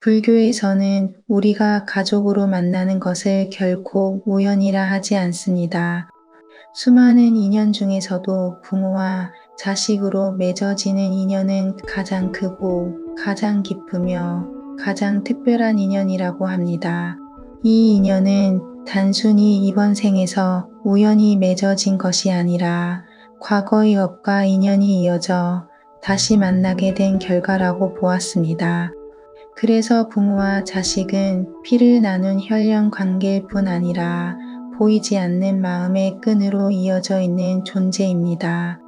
불교에서는 우리가 가족으로 만나는 것을 결코 우연이라 하지 않습니다. 수많은 인연 중에서도 부모와 자식으로 맺어지는 인연은 가장 크고 가장 깊으며 가장 특별한 인연이라고 합니다. 이 인연은 단순히 이번 생에서 우연히 맺어진 것이 아니라 과거의 업과 인연이 이어져 다시 만나게 된 결과라고 보았습니다. 그래서 부모와 자식은 피를 나눈 혈연 관계일 뿐 아니라 보이지 않는 마음의 끈으로 이어져 있는 존재입니다.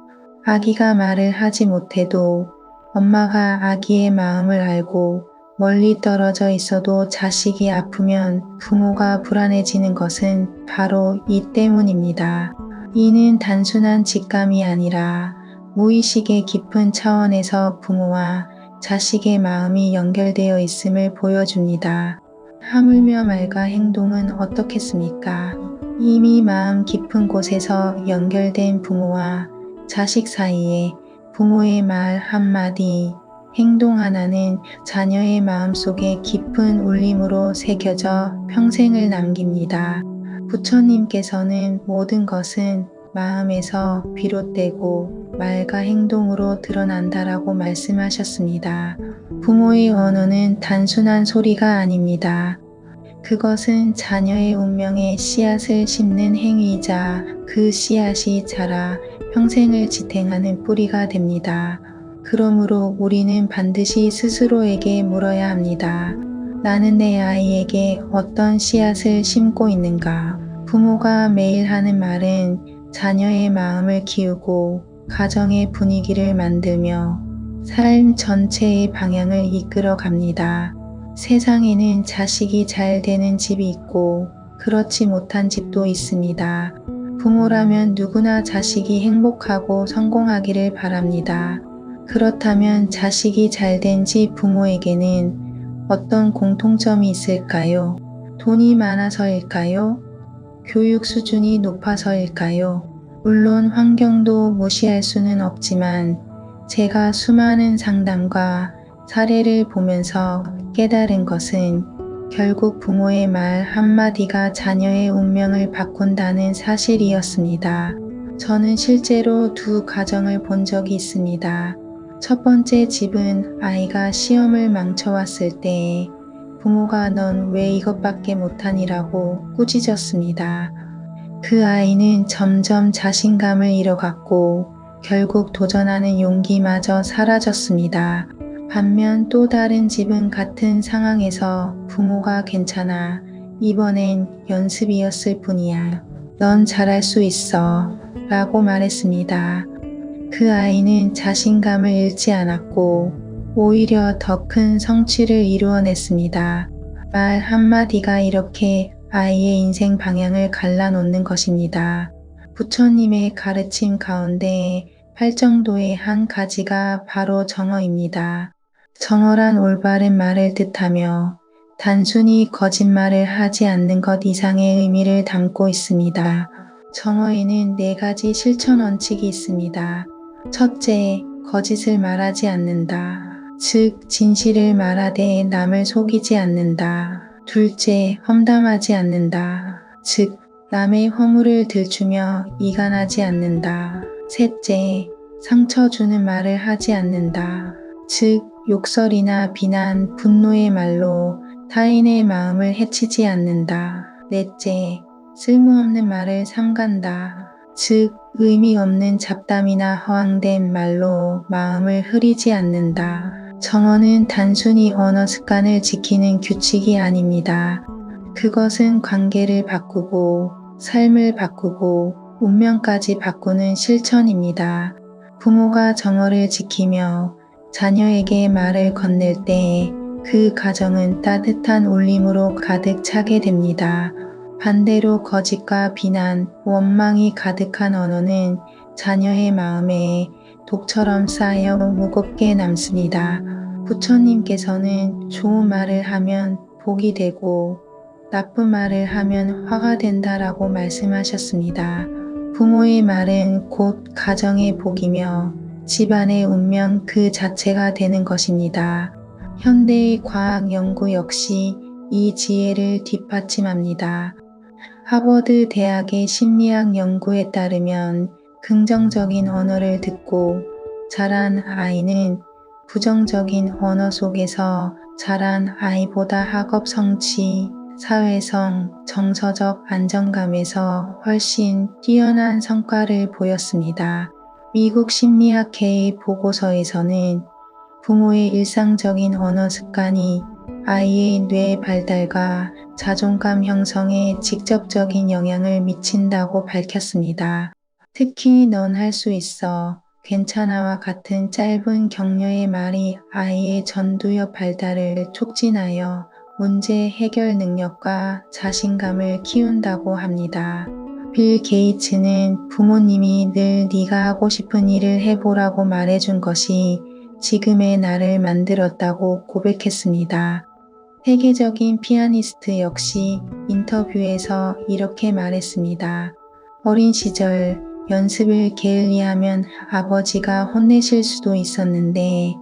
아기가 말을 하지 못해도 엄마가 아기의 마음을 알고 멀리 떨어져 있어도 자식이 아프면 부모가 불안해지는 것은 바로 이 때문입니다. 이는 단순한 직감이 아니라 무의식의 깊은 차원에서 부모와 자식의 마음이 연결되어 있음을 보여줍니다. 하물며 말과 행동은 어떻겠습니까? 이미 마음 깊은 곳에서 연결된 부모와 자식 사이에 부모의 말 한마디, 행동 하나는 자녀의 마음속에 깊은 울림으로 새겨져 평생을 남깁니다. 부처님께서는 모든 것은 마음에서 비롯되고 말과 행동으로 드러난다라고 말씀하셨습니다. 부모의 언어는 단순한 소리가 아닙니다. 그것은 자녀의 운명에 씨앗을 심는 행위이자 그 씨앗이 자라 평생을 지탱하는 뿌리가 됩니다. 그러므로 우리는 반드시 스스로에게 물어야 합니다. 나는 내 아이에게 어떤 씨앗을 심고 있는가? 부모가 매일 하는 말은 자녀의 마음을 키우고 가정의 분위기를 만들며 삶 전체의 방향을 이끌어 갑니다. 세상에는 자식이 잘 되는 집이 있고 그렇지 못한 집도 있습니다. 부모라면 누구나 자식이 행복하고 성공하기를 바랍니다. 그렇다면 자식이 잘된 집 부모에게는 어떤 공통점이 있을까요? 돈이 많아서일까요? 교육 수준이 높아서일까요? 물론 환경도 무시할 수는 없지만 제가 수많은 상담과 사례를 보면서 깨달은 것은 결국 부모의 말 한마디가 자녀의 운명을 바꾼다는 사실이었습니다. 저는 실제로 두 가정을 본 적이 있습니다. 첫 번째 집은 아이가 시험을 망쳐왔을 때 부모가 넌 왜 이것밖에 못하니라고 꾸짖었습니다. 그 아이는 점점 자신감을 잃어갔고 결국 도전하는 용기마저 사라졌습니다. 반면 또 다른 집은 같은 상황에서 부모가 괜찮아. 이번엔 연습이었을 뿐이야. 넌 잘할 수 있어. 라고 말했습니다. 그 아이는 자신감을 잃지 않았고 오히려 더 큰 성취를 이루어냈습니다. 말 한마디가 이렇게 아이의 인생 방향을 갈라놓는 것입니다. 부처님의 가르침 가운데 팔정도의 한 가지가 바로 정어입니다. 정어란 올바른 말을 뜻하며 단순히 거짓말을 하지 않는 것 이상의 의미를 담고 있습니다. 정어에는 4가지 실천 원칙이 있습니다. 첫째, 거짓을 말하지 않는다. 즉, 진실을 말하되 남을 속이지 않는다. 둘째, 험담하지 않는다. 즉, 남의 허물을 들추며 이간하지 않는다. 셋째, 상처 주는 말을 하지 않는다. 즉, 욕설이나 비난, 분노의 말로 타인의 마음을 해치지 않는다. 넷째, 쓸모없는 말을 삼간다. 즉, 의미 없는 잡담이나 허황된 말로 마음을 흐리지 않는다. 정어는 단순히 언어 습관을 지키는 규칙이 아닙니다. 그것은 관계를 바꾸고 삶을 바꾸고 운명까지 바꾸는 실천입니다. 부모가 정어를 지키며 자녀에게 말을 건넬 때 그 가정은 따뜻한 울림으로 가득 차게 됩니다. 반대로 거짓과 비난, 원망이 가득한 언어는 자녀의 마음에 독처럼 쌓여 무겁게 남습니다. 부처님께서는 좋은 말을 하면 복이 되고 나쁜 말을 하면 화가 된다라고 말씀하셨습니다. 부모의 말은 곧 가정의 복이며 집안의 운명 그 자체가 되는 것입니다. 현대의 과학 연구 역시 이 지혜를 뒷받침합니다. 하버드 대학의 심리학 연구에 따르면 긍정적인 언어를 듣고 자란 아이는 부정적인 언어 속에서 자란 아이보다 학업 성취, 사회성, 정서적 안정감에서 훨씬 뛰어난 성과를 보였습니다. 미국 심리학회의 보고서에서는 부모의 일상적인 언어 습관이 아이의 뇌 발달과 자존감 형성에 직접적인 영향을 미친다고 밝혔습니다. 특히 넌 할 수 있어, 괜찮아와 같은 짧은 격려의 말이 아이의 전두엽 발달을 촉진하여 문제 해결 능력과 자신감을 키운다고 합니다. 빌 게이츠는 부모님이 늘 네가 하고 싶은 일을 해보라고 말해준 것이 지금의 나를 만들었다고 고백했습니다. 세계적인 피아니스트 역시 인터뷰에서 이렇게 말했습니다. 어린 시절 연습을 게을리하면 아버지가 혼내실 수도 있었는데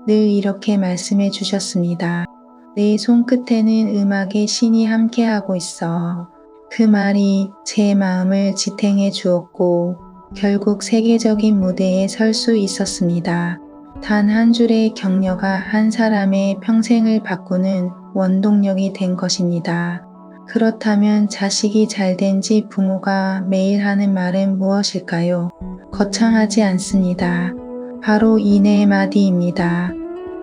늘 이렇게 말씀해 주셨습니다. 내 손끝에는 음악의 신이 함께하고 있어. 그 말이 제 마음을 지탱해 주었고 결국 세계적인 무대에 설 수 있었습니다. 단 한 줄의 격려가 한 사람의 평생을 바꾸는 원동력이 된 것입니다. 그렇다면 자식이 잘된 집 부모가 매일 하는 말은 무엇일까요? 거창하지 않습니다. 바로 이 네 마디입니다.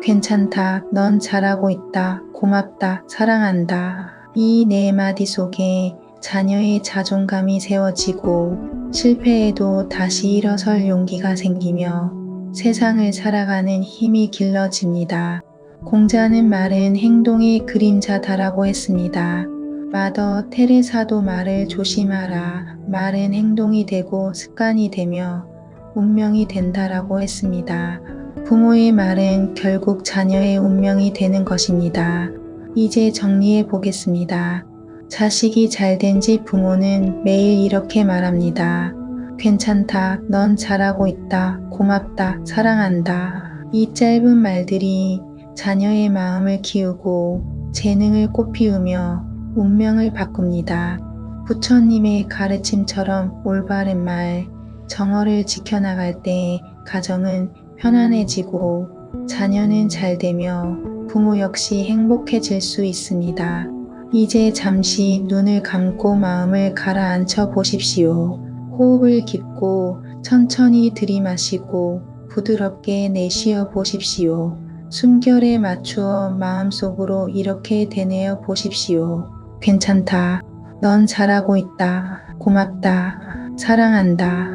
괜찮다, 넌 잘하고 있다, 고맙다, 사랑한다. 이 네 마디 속에 자녀의 자존감이 세워지고 실패해도 다시 일어설 용기가 생기며 세상을 살아가는 힘이 길러집니다. 공자는 말은 행동의 그림자다라고 했습니다. 마더 테레사도 말을 조심하라. 말은 행동이 되고 습관이 되며 운명이 된다라고 했습니다. 부모의 말은 결국 자녀의 운명이 되는 것입니다. 이제 정리해 보겠습니다. 자식이 잘된 집 부모는 매일 이렇게 말합니다. 괜찮다, 넌 잘하고 있다, 고맙다, 사랑한다. 이 짧은 말들이 자녀의 마음을 키우고 재능을 꽃피우며 운명을 바꿉니다. 부처님의 가르침처럼 올바른 말, 정어를 지켜나갈 때 가정은 편안해지고 자녀는 잘되며 부모 역시 행복해질 수 있습니다. 이제 잠시 눈을 감고 마음을 가라앉혀 보십시오. 호흡을 깊고 천천히 들이마시고 부드럽게 내쉬어 보십시오. 숨결에 맞추어 마음속으로 이렇게 되뇌어 보십시오. 괜찮다. 넌 잘하고 있다. 고맙다. 사랑한다.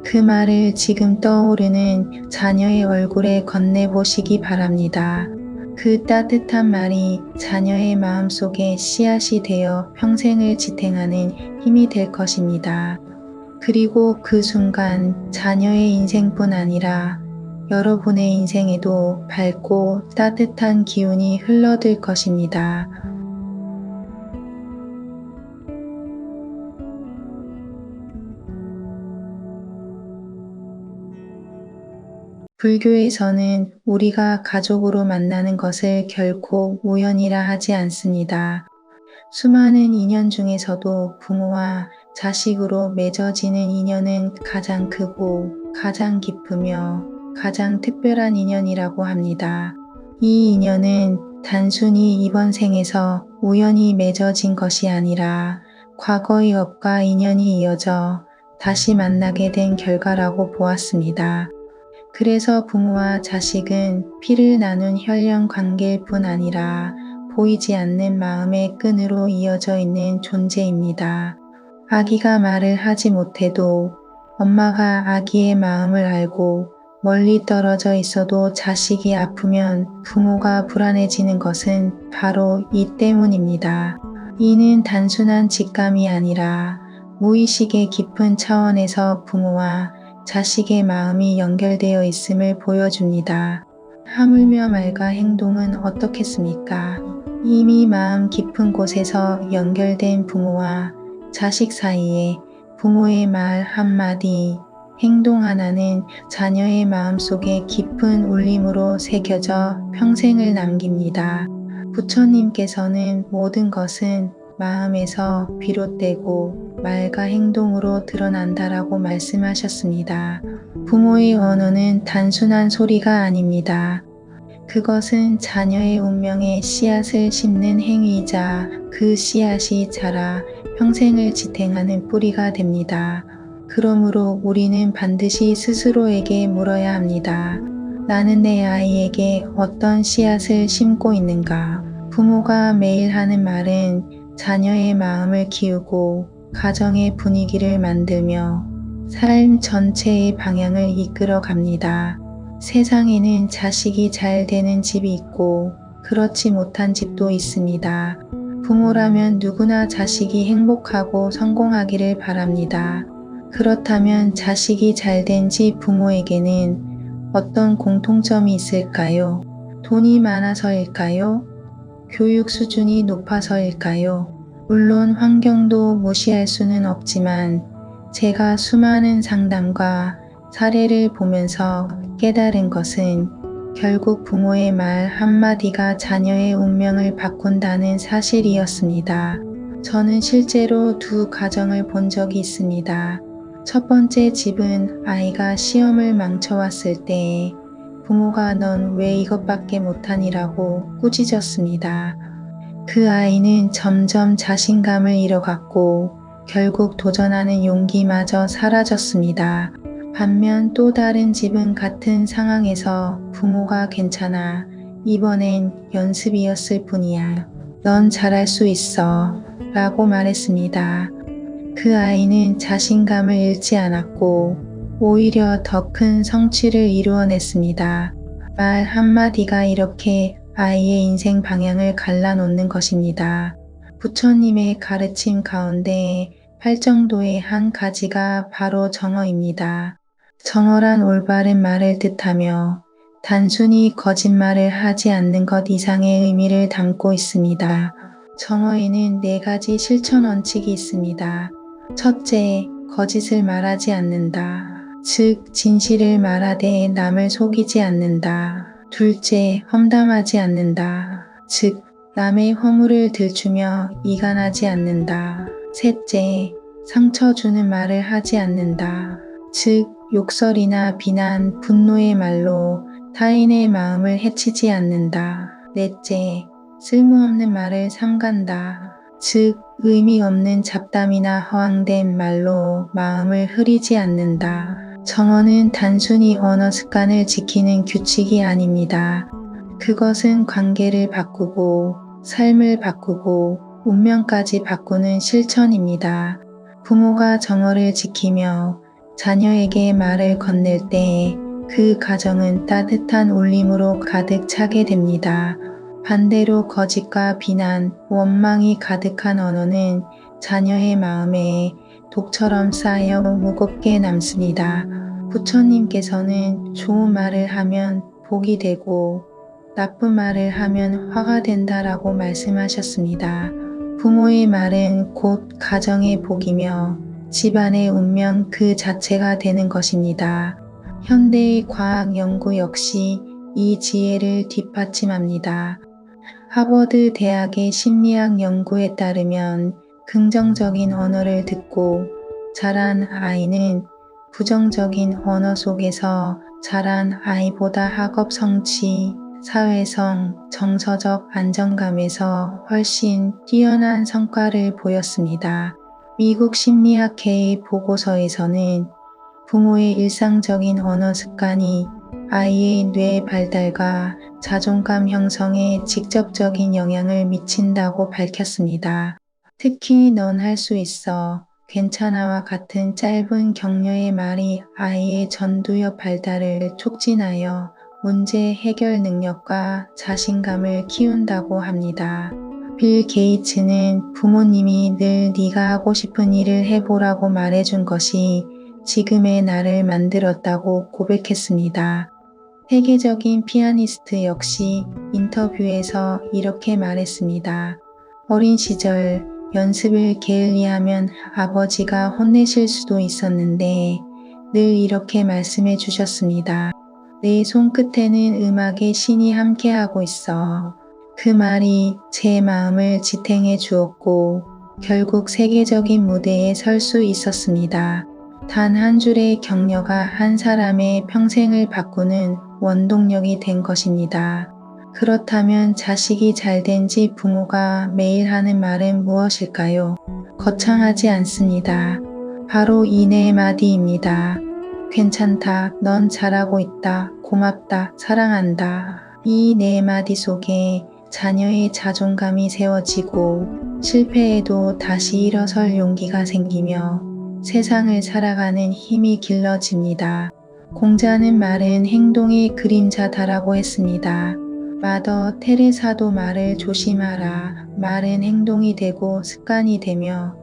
그 말을 지금 떠오르는 자녀의 얼굴에 건네보시기 바랍니다. 그 따뜻한 말이 자녀의 마음속에 씨앗이 되어 평생을 지탱하는 힘이 될 것입니다. 그리고 그 순간 자녀의 인생뿐 아니라 여러분의 인생에도 밝고 따뜻한 기운이 흘러들 것입니다. 불교에서는 우리가 가족으로 만나는 것을 결코 우연이라 하지 않습니다. 수많은 인연 중에서도 부모와 자식으로 맺어지는 인연은 가장 크고 가장 깊으며 가장 특별한 인연이라고 합니다. 이 인연은 단순히 이번 생에서 우연히 맺어진 것이 아니라 과거의 업과 인연이 이어져 다시 만나게 된 결과라고 보았습니다. 그래서 부모와 자식은 피를 나눈 혈연 관계일 뿐 아니라 보이지 않는 마음의 끈으로 이어져 있는 존재입니다. 아기가 말을 하지 못해도 엄마가 아기의 마음을 알고 멀리 떨어져 있어도 자식이 아프면 부모가 불안해지는 것은 바로 이 때문입니다. 이는 단순한 직감이 아니라 무의식의 깊은 차원에서 부모와 자식의 마음이 연결되어 있음을 보여줍니다. 하물며 말과 행동은 어떻겠습니까? 이미 마음 깊은 곳에서 연결된 부모와 자식 사이에 부모의 말 한마디, 행동 하나는 자녀의 마음속에 깊은 울림으로 새겨져 평생을 남깁니다. 부처님께서는 모든 것은 마음에서 비롯되고 말과 행동으로 드러난다라고 말씀하셨습니다. 부모의 언어는 단순한 소리가 아닙니다. 그것은 자녀의 운명에 씨앗을 심는 행위이자 그 씨앗이 자라 평생을 지탱하는 뿌리가 됩니다. 그러므로 우리는 반드시 스스로에게 물어야 합니다. 나는 내 아이에게 어떤 씨앗을 심고 있는가? 부모가 매일 하는 말은 자녀의 마음을 키우고 가정의 분위기를 만들며 삶 전체의 방향을 이끌어 갑니다. 세상에는 자식이 잘 되는 집이 있고 그렇지 못한 집도 있습니다. 부모라면 누구나 자식이 행복하고 성공하기를 바랍니다. 그렇다면 자식이 잘 된 집 부모에게는 어떤 공통점이 있을까요? 돈이 많아서일까요? 교육 수준이 높아서일까요? 물론 환경도 무시할 수는 없지만 제가 수많은 상담과 사례를 보면서 깨달은 것은 결국 부모의 말 한마디가 자녀의 운명을 바꾼다는 사실이었습니다. 저는 실제로 두 가정을 본 적이 있습니다. 첫 번째 집은 아이가 시험을 망쳐왔을 때 부모가 넌 왜 이것밖에 못하니라고 꾸짖었습니다. 그 아이는 점점 자신감을 잃어갔고 결국 도전하는 용기마저 사라졌습니다. 반면 또 다른 집은 같은 상황에서 부모가 괜찮아. 이번엔 연습이었을 뿐이야. 넌 잘할 수 있어. 라고 말했습니다. 그 아이는 자신감을 잃지 않았고 오히려 더 큰 성취를 이루어냈습니다. 말 한마디가 이렇게 아이의 인생 방향을 갈라놓는 것입니다. 부처님의 가르침 가운데 팔정도의 한 가지가 바로 정어입니다. 정어란 올바른 말을 뜻하며 단순히 거짓말을 하지 않는 것 이상의 의미를 담고 있습니다. 정어에는 4가지 실천 원칙이 있습니다. 첫째, 거짓을 말하지 않는다. 즉, 진실을 말하되 남을 속이지 않는다. 둘째, 험담하지 않는다. 즉, 남의 허물을 들추며 이간하지 않는다. 셋째, 상처 주는 말을 하지 않는다. 즉, 욕설이나 비난, 분노의 말로 타인의 마음을 해치지 않는다. 넷째, 쓸모없는 말을 삼간다. 즉, 의미 없는 잡담이나 허황된 말로 마음을 흐리지 않는다. 정어는 단순히 언어 습관을 지키는 규칙이 아닙니다. 그것은 관계를 바꾸고 삶을 바꾸고 운명까지 바꾸는 실천입니다. 부모가 정어를 지키며 자녀에게 말을 건넬 때 그 가정은 따뜻한 울림으로 가득 차게 됩니다. 반대로 거짓과 비난, 원망이 가득한 언어는 자녀의 마음에 독처럼 쌓여 무겁게 남습니다. 부처님께서는 좋은 말을 하면 복이 되고 나쁜 말을 하면 화가 된다라고 말씀하셨습니다. 부모의 말은 곧 가정의 복이며 집안의 운명 그 자체가 되는 것입니다. 현대의 과학 연구 역시 이 지혜를 뒷받침합니다. 하버드 대학의 심리학 연구에 따르면 긍정적인 언어를 듣고 자란 아이는 부정적인 언어 속에서 자란 아이보다 학업 성취, 사회성, 정서적 안정감에서 훨씬 뛰어난 성과를 보였습니다. 미국 심리학회의 보고서에서는 부모의 일상적인 언어 습관이 아이의 뇌 발달과 자존감 형성에 직접적인 영향을 미친다고 밝혔습니다. 특히 넌 할 수 있어, 괜찮아와 같은 짧은 격려의 말이 아이의 전두엽 발달을 촉진하여 문제 해결 능력과 자신감을 키운다고 합니다. 빌 게이츠는 부모님이 늘 네가 하고 싶은 일을 해보라고 말해준 것이 지금의 나를 만들었다고 고백했습니다. 세계적인 피아니스트 역시 인터뷰에서 이렇게 말했습니다. 어린 시절 연습을 게을리하면 아버지가 혼내실 수도 있었는데 늘 이렇게 말씀해 주셨습니다. 내 손끝에는 음악의 신이 함께하고 있어. 그 말이 제 마음을 지탱해 주었고 결국 세계적인 무대에 설 수 있었습니다. 단 한 줄의 격려가 한 사람의 평생을 바꾸는 원동력이 된 것입니다. 그렇다면 자식이 잘된 집 부모가 매일 하는 말은 무엇일까요? 거창하지 않습니다. 바로 이 네 마디입니다. 괜찮다, 넌 잘하고 있다, 고맙다, 사랑한다. 이 네 마디 속에 자녀의 자존감이 세워지고 실패해도 다시 일어설 용기가 생기며 세상을 살아가는 힘이 길러집니다. 공자는 말은 행동의 그림자다라고 했습니다. 마더 테레사도 말을 조심하라. 말은 행동이 되고 습관이 되며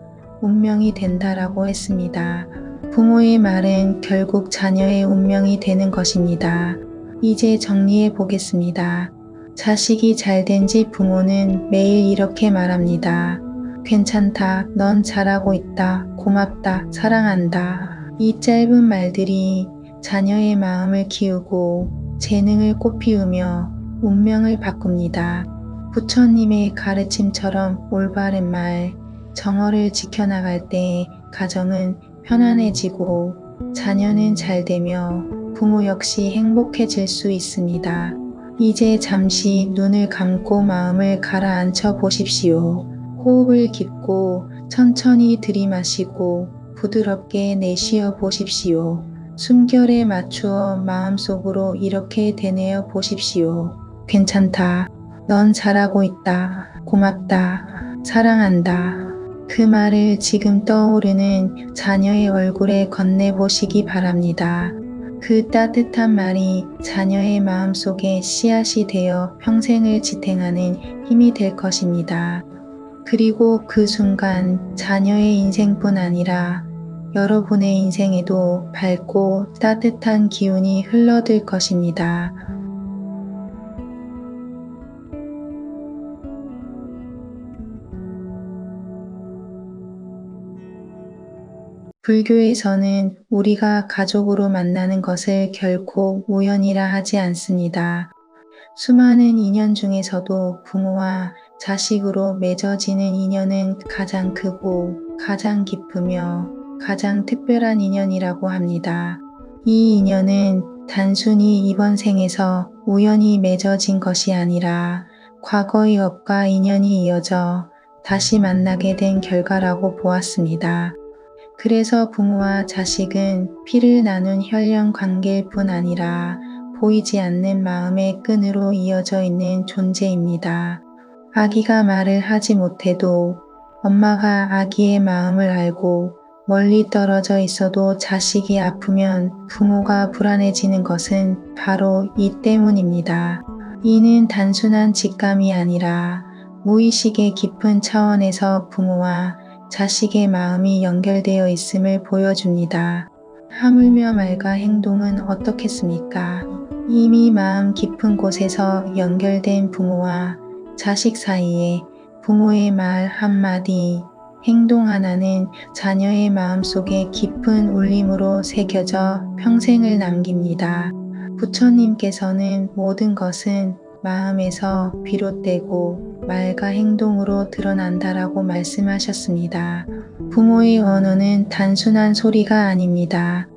운명이 된다라고 했습니다. 부모의 말은 결국 자녀의 운명이 되는 것입니다. 이제 정리해 보겠습니다. 자식이 잘된 집 부모는 매일 이렇게 말합니다. 괜찮다, 넌 잘하고 있다, 고맙다, 사랑한다. 이 짧은 말들이 자녀의 마음을 키우고 재능을 꽃피우며 운명을 바꿉니다. 부처님의 가르침처럼 올바른 말, 정어를 지켜나갈 때 가정은 편안해지고 자녀는 잘되며 부모 역시 행복해질 수 있습니다. 이제 잠시 눈을 감고 마음을 가라앉혀 보십시오. 호흡을 깊고 천천히 들이마시고 부드럽게 내쉬어 보십시오. 숨결에 맞추어 마음속으로 이렇게 되뇌어 보십시오. 괜찮다. 넌 잘하고 있다. 고맙다. 사랑한다. 그 말을 지금 떠오르는 자녀의 얼굴에 건네보시기 바랍니다. 그 따뜻한 말이 자녀의 마음속에 씨앗이 되어 평생을 지탱하는 힘이 될 것입니다. 그리고 그 순간 자녀의 인생뿐 아니라 여러분의 인생에도 밝고 따뜻한 기운이 흘러들 것입니다. 불교에서는 우리가 가족으로 만나는 것을 결코 우연이라 하지 않습니다. 수많은 인연 중에서도 부모와 자식으로 맺어지는 인연은 가장 크고 가장 깊으며 가장 특별한 인연이라고 합니다. 이 인연은 단순히 이번 생에서 우연히 맺어진 것이 아니라 과거의 업과 인연이 이어져 다시 만나게 된 결과라고 보았습니다. 그래서 부모와 자식은 피를 나눈 혈연 관계일 뿐 아니라 보이지 않는 마음의 끈으로 이어져 있는 존재입니다. 아기가 말을 하지 못해도 엄마가 아기의 마음을 알고 멀리 떨어져 있어도 자식이 아프면 부모가 불안해지는 것은 바로 이 때문입니다. 이는 단순한 직감이 아니라 무의식의 깊은 차원에서 부모와 자식의 마음이 연결되어 있음을 보여줍니다. 하물며 말과 행동은 어떻겠습니까? 이미 마음 깊은 곳에서 연결된 부모와 자식 사이에 부모의 말 한마디, 행동 하나는 자녀의 마음속에 깊은 울림으로 새겨져 평생을 남깁니다. 부처님께서는 모든 것은 마음에서 비롯되고 말과 행동으로 드러난다라고 말씀하셨습니다. 부모의 언어는 단순한 소리가 아닙니다.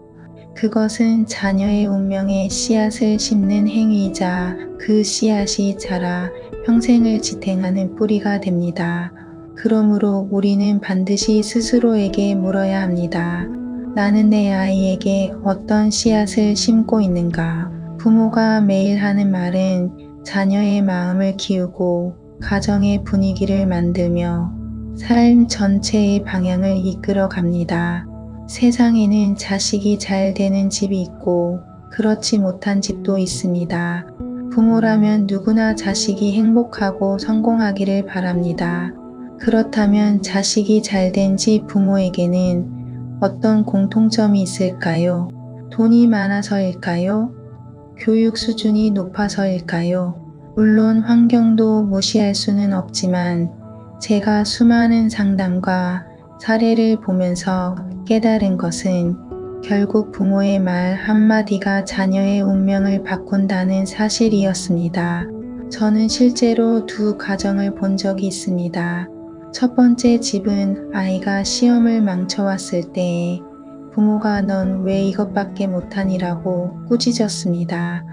그것은 자녀의 운명에 씨앗을 심는 행위이자 그 씨앗이 자라 평생을 지탱하는 뿌리가 됩니다. 그러므로 우리는 반드시 스스로에게 물어야 합니다. 나는 내 아이에게 어떤 씨앗을 심고 있는가? 부모가 매일 하는 말은 자녀의 마음을 키우고 가정의 분위기를 만들며 삶 전체의 방향을 이끌어 갑니다. 세상에는 자식이 잘 되는 집이 있고 그렇지 못한 집도 있습니다. 부모라면 누구나 자식이 행복하고 성공하기를 바랍니다. 그렇다면 자식이 잘된 집 부모에게는 어떤 공통점이 있을까요? 돈이 많아서일까요? 교육 수준이 높아서일까요? 물론 환경도 무시할 수는 없지만 제가 수많은 상담과 사례를 보면서 깨달은 것은 결국 부모의 말 한마디가 자녀의 운명을 바꾼다는 사실이었습니다. 저는 실제로 두 가정을 본 적이 있습니다. 첫 번째 집은 아이가 시험을 망쳐왔을 때 부모가 넌 왜 이것밖에 못하니라고 꾸짖었습니다.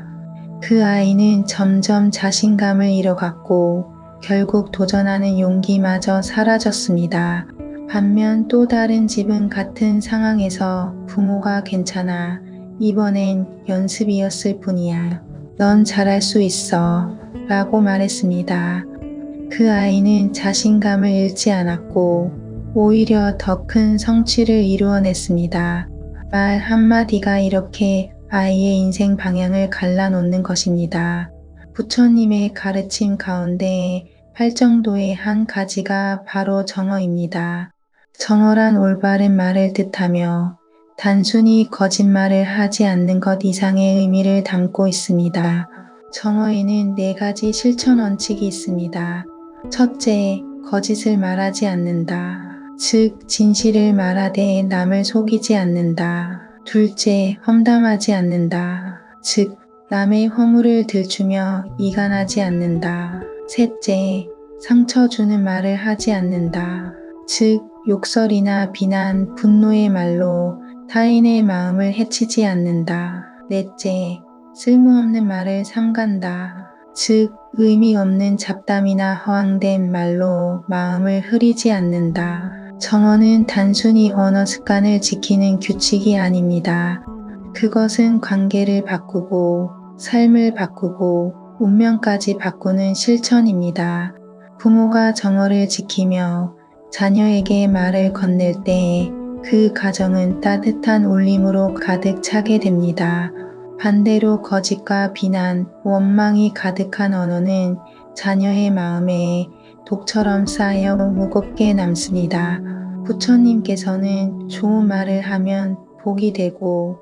그 아이는 점점 자신감을 잃어갔고 결국 도전하는 용기마저 사라졌습니다. 반면 또 다른 집은 같은 상황에서 부모가 괜찮아. 이번엔 연습이었을 뿐이야. 넌 잘할 수 있어. 라고 말했습니다. 그 아이는 자신감을 잃지 않았고 오히려 더 큰 성취를 이루어냈습니다. 말 한마디가 이렇게 아이의 인생 방향을 갈라놓는 것입니다. 부처님의 가르침 가운데 팔정도의 한 가지가 바로 정어입니다. 정어란 올바른 말을 뜻하며 단순히 거짓말을 하지 않는 것 이상의 의미를 담고 있습니다. 정어에는 4가지 실천 원칙이 있습니다. 첫째, 거짓을 말하지 않는다. 즉, 진실을 말하되 남을 속이지 않는다. 둘째, 험담하지 않는다. 즉, 남의 허물을 들추며 이간하지 않는다. 셋째, 상처 주는 말을 하지 않는다. 즉, 욕설이나 비난, 분노의 말로 타인의 마음을 해치지 않는다. 넷째, 쓸모없는 말을 삼간다. 즉, 의미 없는 잡담이나 허황된 말로 마음을 흐리지 않는다. 정어는 단순히 언어 습관을 지키는 규칙이 아닙니다. 그것은 관계를 바꾸고 삶을 바꾸고 운명까지 바꾸는 실천입니다. 부모가 정어를 지키며 자녀에게 말을 건넬 때 그 가정은 따뜻한 울림으로 가득 차게 됩니다. 반대로 거짓과 비난, 원망이 가득한 언어는 자녀의 마음에 독처럼 쌓여 무겁게 남습니다. 부처님께서는 좋은 말을 하면 복이 되고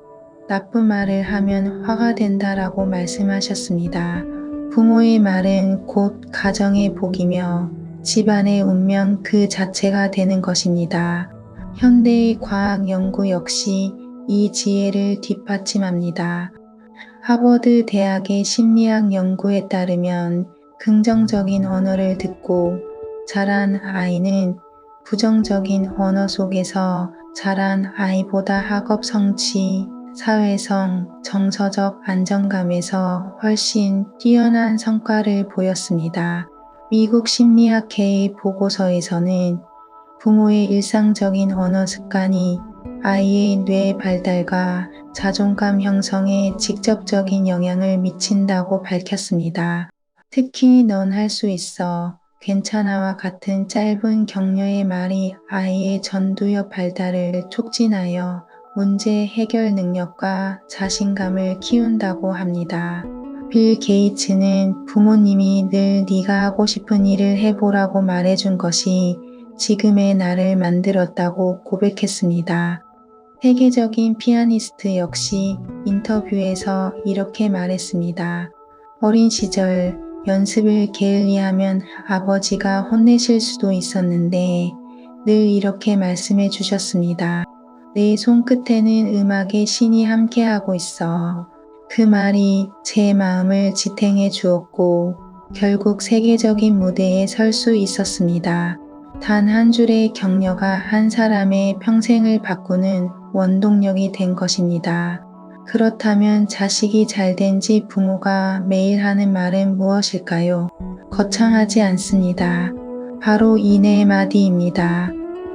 나쁜 말을 하면 화가 된다라고 말씀하셨습니다. 부모의 말은 곧 가정의 복이며 집안의 운명 그 자체가 되는 것입니다. 현대의 과학 연구 역시 이 지혜를 뒷받침합니다. 하버드 대학의 심리학 연구에 따르면 긍정적인 언어를 듣고 자란 아이는 부정적인 언어 속에서 자란 아이보다 학업 성취, 사회성, 정서적 안정감에서 훨씬 뛰어난 성과를 보였습니다. 미국 심리학회의 보고서에서는 부모의 일상적인 언어 습관이 아이의 뇌 발달과 자존감 형성에 직접적인 영향을 미친다고 밝혔습니다. 특히 넌 할 수 있어, 괜찮아와 같은 짧은 격려의 말이 아이의 전두엽 발달을 촉진하여 문제 해결 능력과 자신감을 키운다고 합니다. 빌 게이츠는 부모님이 늘 네가 하고 싶은 일을 해보라고 말해준 것이 지금의 나를 만들었다고 고백했습니다. 세계적인 피아니스트 역시 인터뷰에서 이렇게 말했습니다. 어린 시절 연습을 게을리하면 아버지가 혼내실 수도 있었는데 늘 이렇게 말씀해 주셨습니다. 내 손끝에는 음악의 신이 함께하고 있어. 그 말이 제 마음을 지탱해 주었고 결국 세계적인 무대에 설 수 있었습니다. 단 한 줄의 격려가 한 사람의 평생을 바꾸는 원동력이 된 것입니다. 그렇다면 자식이 잘된 집 부모가 매일 하는 말은 무엇일까요? 거창하지 않습니다. 바로 이 네 마디입니다.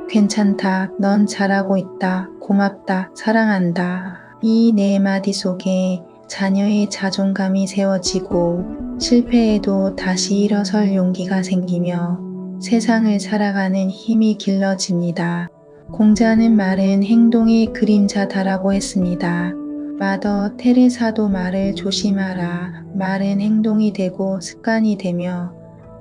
괜찮다, 넌 잘하고 있다, 고맙다, 사랑한다. 이 네 마디 속에 자녀의 자존감이 세워지고 실패해도 다시 일어설 용기가 생기며 세상을 살아가는 힘이 길러집니다. 공자는 말은 행동의 그림자다라고 했습니다. 마더 테레사도 말을 조심하라. 말은 행동이 되고 습관이 되며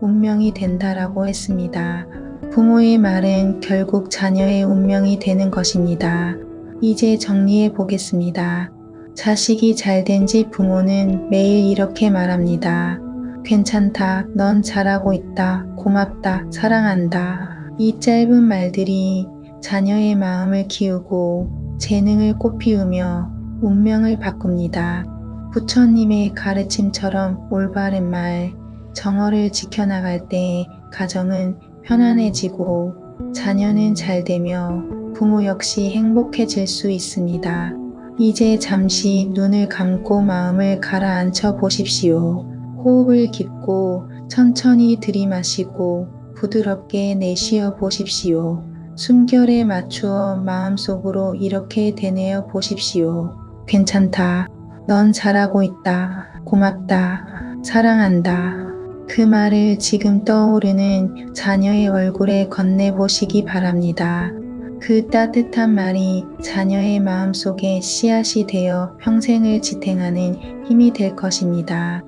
운명이 된다라고 했습니다. 부모의 말은 결국 자녀의 운명이 되는 것입니다. 이제 정리해 보겠습니다. 자식이 잘된 집 부모는 매일 이렇게 말합니다. 괜찮다, 넌 잘하고 있다, 고맙다, 사랑한다. 이 짧은 말들이 자녀의 마음을 키우고 재능을 꽃피우며 운명을 바꿉니다. 부처님의 가르침처럼 올바른 말, 정어를 지켜나갈 때 가정은 편안해지고 자녀는 잘되며 부모 역시 행복해질 수 있습니다. 이제 잠시 눈을 감고 마음을 가라앉혀 보십시오. 호흡을 깊고 천천히 들이마시고 부드럽게 내쉬어 보십시오. 숨결에 맞추어 마음속으로 이렇게 되뇌어 보십시오. 괜찮다. 넌 잘하고 있다. 고맙다. 사랑한다. 그 말을 지금 떠오르는 자녀의 얼굴에 건네보시기 바랍니다. 그 따뜻한 말이 자녀의 마음속에 씨앗이 되어 평생을 지탱하는 힘이 될 것입니다.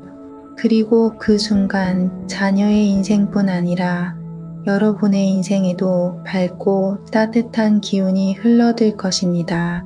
그리고 그 순간 자녀의 인생뿐 아니라 여러분의 인생에도 밝고 따뜻한 기운이 흘러들 것입니다.